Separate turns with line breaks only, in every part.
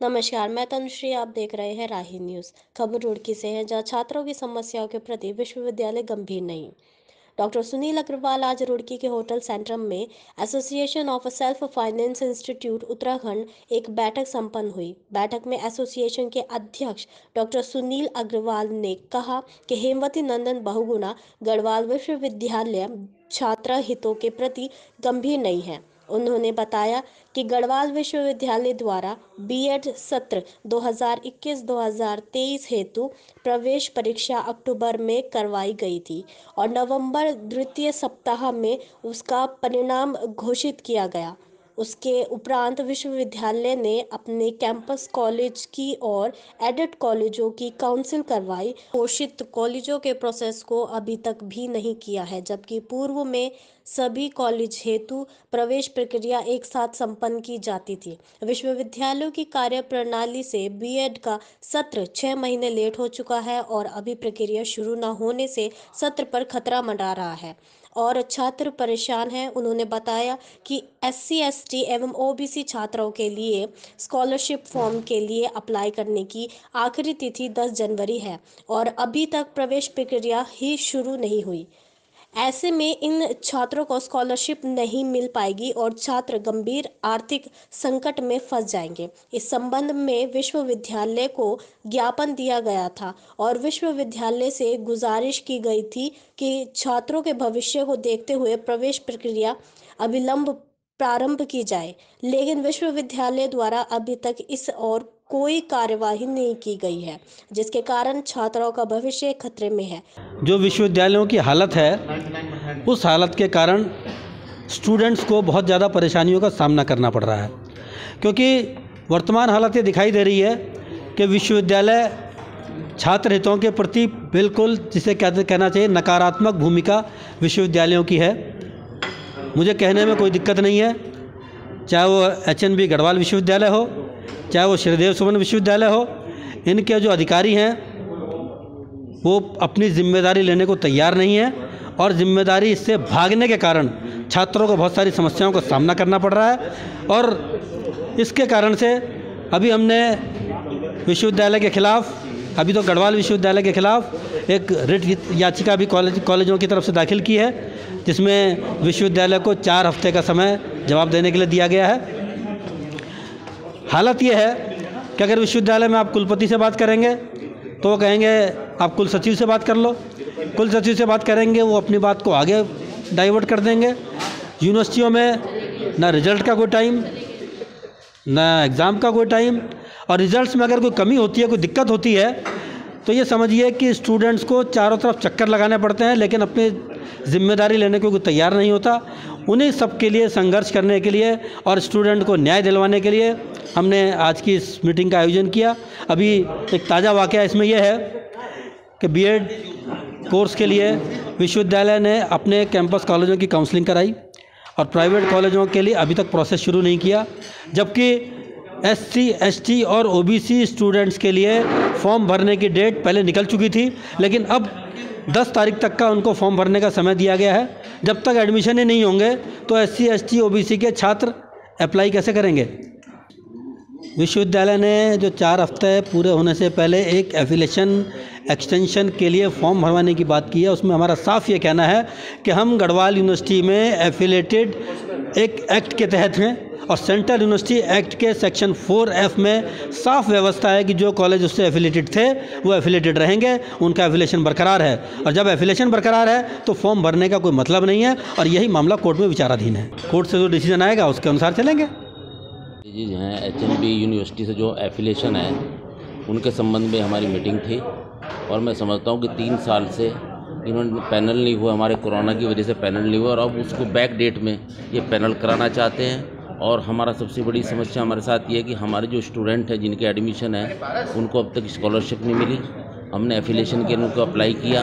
नमस्कार, मैं तनुश्री। आप देख रहे हैं राही न्यूज़। खबर रुड़की से है, जहां छात्रों की समस्याओं के प्रति विश्वविद्यालय गंभीर नहीं। डॉक्टर सुनील अग्रवाल आज रुड़की के होटल सेंट्रम में association of self finance institute Uttarakhand एक बैठक संपन्न हुई। बैठक में एसोसिएशन के अध्यक्ष डॉक्टर सुनील अग्रवाल ने कहा कि हेमवती नंदन बहुगुणा गढ़वाल विश्वविद्यालय छात्र हितों के प्रति गंभीर नहीं है। उन्होंने बताया कि गढ़वाल विश्वविद्यालय द्वारा बीएड सत्र 2021-2023 हेतु प्रवेश परीक्षा अक्टूबर में करवाई गई थी और नवंबर द्वितीय सप्ताह में उसका परिणाम घोषित किया गया। उसके उपरांत विश्वविद्यालय ने अपने कैंपस कॉलेज की और एडेड कॉलेजों की काउंसिल करवाई। घोषित कॉलेजों के प्रोसेस को अभी तक भी नहीं किया है, जबकि पूर्व में सभी कॉलेज हेतु प्रवेश प्रक्रिया एक साथ संपन्न की जाती थी। विश्वविद्यालयों की कार्यप्रणाली से बीएड का सत्र 6 महीने लेट हो चुका है और अभी प्रक्रिया शुरू न होने से सत्र पर खतरा मंडरा रहा है और छात्र परेशान हैं। उन्होंने बताया कि एससी, एसटी एवं ओबीसी छात्रों के लिए स्कॉलरशिप फॉर्म के लिए अप्लाई करने की आखिरी तिथि 10 जनवरी है और अभी तक प्रवेश प्रक्रिया ही शुरू नहीं हुई। ऐसे में इन छात्रों को स्कॉलरशिप नहीं मिल पाएगी और छात्र गंभीर आर्थिक संकट में फंस जाएंगे। इस संबंध में विश्वविद्यालय को ज्ञापन दिया गया था और विश्वविद्यालय से गुजारिश की गई थी कि छात्रों के भविष्य को देखते हुए प्रवेश प्रक्रिया अविलंब प्रारंभ की जाए, लेकिन विश्वविद्यालय द्वारा अभी तक इस और कोई कार्यवाही नहीं की गई है, जिसके कारण छात्रों का भविष्य खतरे में है।
जो विश्वविद्यालयों की हालत है, उस हालत के कारण स्टूडेंट्स को बहुत ज़्यादा परेशानियों का सामना करना पड़ रहा है, क्योंकि वर्तमान हालत ये दिखाई दे रही है कि विश्वविद्यालय छात्र हितों के प्रति बिल्कुल, जिसे कहना चाहिए, नकारात्मक भूमिका विश्वविद्यालयों की है। मुझे कहने में कोई दिक्कत नहीं है, चाहे वो एचएनबी गढ़वाल विश्वविद्यालय हो, चाहे वो श्रीदेव सुमन विश्वविद्यालय हो। इनके जो अधिकारी हैं वो अपनी जिम्मेदारी लेने को तैयार नहीं है और जिम्मेदारी से भागने के कारण छात्रों को बहुत सारी समस्याओं का सामना करना पड़ रहा है। और इसके कारण से अभी हमने विश्वविद्यालय के खिलाफ, अभी तो गढ़वाल विश्वविद्यालय के खिलाफ एक रिट याचिका भी कॉलेजों की तरफ से दाखिल की है, जिसमें विश्वविद्यालय को 4 हफ्ते का समय जवाब देने के लिए दिया गया है। हालत ये है कि अगर विश्वविद्यालय में आप कुलपति से बात करेंगे तो वो कहेंगे आप कुल सचिव से बात कर लो। कुल सचिव से बात करेंगे, वो अपनी बात को आगे डाइवर्ट कर देंगे। यूनिवर्सिटियों में ना रिजल्ट का कोई टाइम, ना एग्ज़ाम का कोई टाइम, और रिजल्ट्स में अगर कोई कमी होती है, कोई दिक्कत होती है, तो ये समझिए कि स्टूडेंट्स को चारों तरफ चक्कर लगाने पड़ते हैं, लेकिन अपनी जिम्मेदारी लेने को कोई तैयार नहीं होता। उन्हीं सब के लिए संघर्ष करने के लिए और स्टूडेंट को न्याय दिलवाने के लिए हमने आज की इस मीटिंग का आयोजन किया। अभी एक ताज़ा वाक़या इसमें यह है कि बीएड कोर्स के लिए विश्वविद्यालय ने अपने कैंपस कॉलेजों की काउंसलिंग कराई और प्राइवेट कॉलेजों के लिए अभी तक प्रोसेस शुरू नहीं किया, जबकि एससी, एसटी और ओबीसी स्टूडेंट्स के लिए फॉर्म भरने की डेट पहले निकल चुकी थी, लेकिन अब 10 तारीख तक का उनको फॉर्म भरने का समय दिया गया है। जब तक एडमिशन ही नहीं होंगे तो एससी, एसटी, ओबीसी के छात्र अप्लाई कैसे करेंगे। विश्वविद्यालय ने जो 4 हफ्ते पूरे होने से पहले एक एफिलेशन एक्सटेंशन के लिए फॉर्म भरवाने की बात की है, उसमें हमारा साफ ये कहना है कि हम गढ़वाल यूनिवर्सिटी में एफिलेटेड एक एक्ट के तहत हैं और सेंट्रल यूनिवर्सिटी एक्ट के सेक्शन 4F में साफ व्यवस्था है कि जो कॉलेज उससे एफिलेटेड थे वो एफिलेटेड रहेंगे, उनका एफिलेशन बरकरार है। और जब एफिलेशन बरकरार है तो फॉर्म भरने का कोई मतलब नहीं है और यही मामला कोर्ट में विचाराधीन है। कोर्ट से जो डिसीजन आएगा उसके अनुसार चलेंगे।
जी हैं, एचएनबी यूनिवर्सिटी से जो एफिलेशन है उनके संबंध में हमारी मीटिंग थी और मैं समझता हूँ कि 3 साल से इन्होंने पैनल नहीं हुआ, हमारे कोरोना की वजह से पैनल नहीं हुआ और अब उसको बैक डेट में ये पैनल कराना चाहते हैं। और हमारा सबसे बड़ी समस्या हमारे साथ ये है कि हमारे जो स्टूडेंट हैं जिनके एडमिशन है उनको अब तक स्कॉलरशिप नहीं मिली। हमने एफिलेशन के लिए उनको अप्लाई किया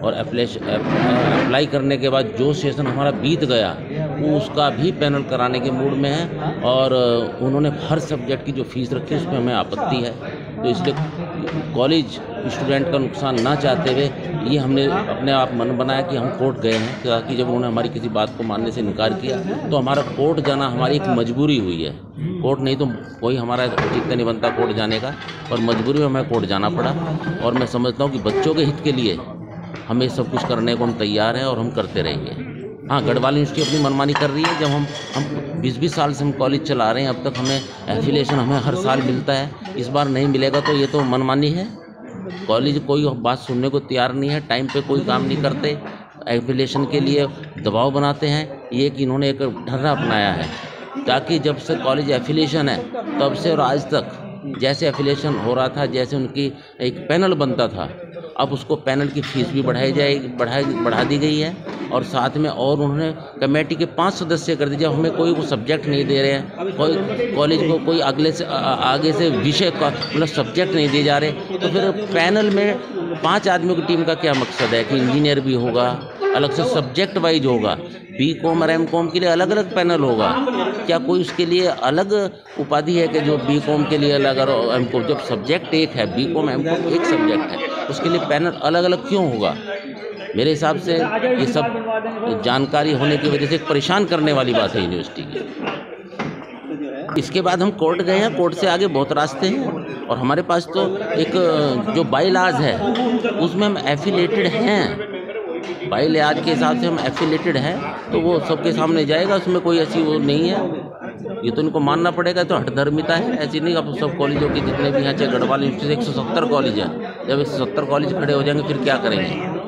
और अप्लाई करने के बाद जो सेशन हमारा बीत गया वो उसका भी पैनल कराने के मूड में है और उन्होंने हर सब्जेक्ट की जो फीस रखी है उसमें हमें आपत्ति है। तो इसलिए कॉलेज स्टूडेंट का नुकसान ना चाहते हुए ये हमने अपने आप मन बनाया कि हम कोर्ट गए हैं, ताकि जब उन्होंने हमारी किसी बात को मानने से इनकार किया तो हमारा कोर्ट जाना हमारी एक मजबूरी हुई है। कोर्ट नहीं तो कोई हमारा उचित नहीं बनता कोर्ट जाने का, और मजबूरी में हमें कोर्ट जाना पड़ा। और मैं समझता हूँ कि बच्चों के हित के लिए हमें सब कुछ करने को हम तैयार हैं और हम करते रहेंगे। हाँ, गढ़वाल यूनिवर्सिटी अपनी मनमानी कर रही है। जब हम 20-20 साल से हम कॉलेज चला रहे हैं, अब तक हमें एफिलिएशन हमें हर साल मिलता है, इस बार नहीं मिलेगा तो ये तो मनमानी है। कॉलेज कोई बात सुनने को तैयार नहीं है, टाइम पे कोई काम नहीं करते, एफिलिएशन के लिए दबाव बनाते हैं। ये कि इन्होंने एक ढर्रा अपनाया है, ताकि जब से कॉलेज एफिलिएशन है तब से और आज तक जैसे एफिलिएशन हो रहा था, जैसे उनकी एक पैनल बनता था, अब उसको पैनल की फीस भी बढ़ा दी गई है। और साथ में और उन्होंने कमेटी के 5 सदस्य कर दिए। जब हमें कोई वो सब्जेक्ट नहीं दे रहे हैं, कोई कॉलेज को कोई आगे से विषय का मतलब सब्जेक्ट नहीं दिए जा रहे, तो फिर पैनल में 5 आदमियों की टीम का क्या मकसद है कि इंजीनियर भी होगा, अलग से सब्जेक्ट वाइज होगा, बीकॉम और एमकॉम के लिए अलग अलग पैनल होगा। क्या कोई उसके लिए अलग उपाधि है कि जो बीकॉम के लिए अलग और एमकॉम? जब सब्जेक्ट एक है, बीकॉम एमकॉम एक सब्जेक्ट है, उसके लिए पैनल अलग अलग क्यों होगा? मेरे हिसाब से ये सब जानकारी होने की वजह से एक परेशान करने वाली बात है यूनिवर्सिटी की। इसके बाद हम कोर्ट गए हैं, कोर्ट से आगे बहुत रास्ते हैं, और हमारे पास तो एक जो बाई लॉज है उसमें हम एफिलेटेड हैं। बाई लॉज के हिसाब से हम एफिलेटेड हैं, तो वो सबके सामने जाएगा, उसमें कोई ऐसी वो नहीं है। ये तो इनको मानना पड़ेगा। तो हठधर्मिता है, ऐसी नहीं। अब सब कॉलेजों के जितने भी यहाँ चाहे गढ़वाल यूनिवर्सिटी 170 कॉलेज हैं, जब 170 कॉलेज खड़े हो जाएंगे फिर क्या करेंगे?